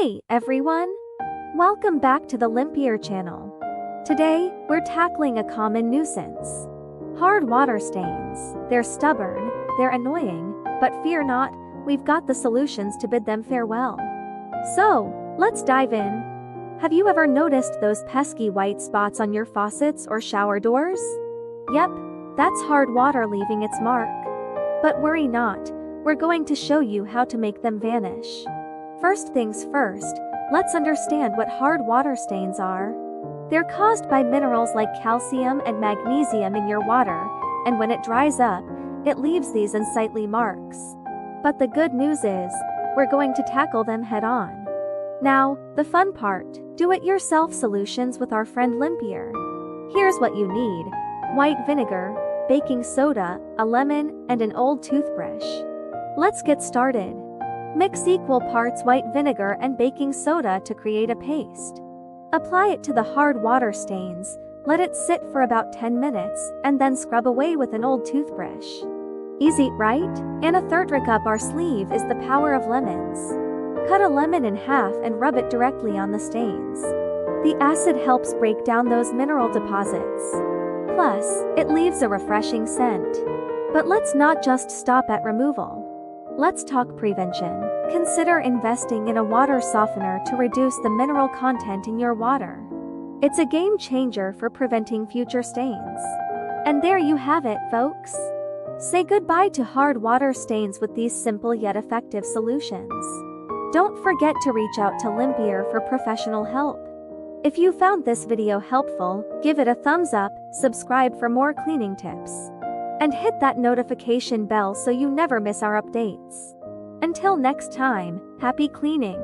Hey everyone! Welcome back to the Linger channel. Today, we're tackling a common nuisance. Hard water stains. They're stubborn, they're annoying, but fear not, we've got the solutions to bid them farewell. So, let's dive in. Have you ever noticed those pesky white spots on your faucets or shower doors? Yep, that's hard water leaving its mark. But worry not, we're going to show you how to make them vanish. First things first, let's understand what hard water stains are. They're caused by minerals like calcium and magnesium in your water, and when it dries up, it leaves these unsightly marks. But the good news is, we're going to tackle them head on. Now, the fun part, do-it-yourself solutions with our friend Linger. Here's what you need: white vinegar, baking soda, a lemon, and an old toothbrush. Let's get started. Mix equal parts white vinegar and baking soda to create a paste. Apply it to the hard water stains, let it sit for about 10 minutes, and then scrub away with an old toothbrush. Easy, right? And a third trick up our sleeve is the power of lemons. Cut a lemon in half and rub it directly on the stains. The acid helps break down those mineral deposits. Plus, it leaves a refreshing scent. But let's not just stop at removal. Let's talk prevention. Consider investing in a water softener to reduce the mineral content in your water. It's a game changer for preventing future stains. And there you have it, folks. Say goodbye to hard water stains with these simple yet effective solutions. Don't forget to reach out to Linger for professional help. If you found this video helpful, give it a thumbs up, subscribe for more cleaning tips, and hit that notification bell so you never miss our updates. Until next time, happy cleaning!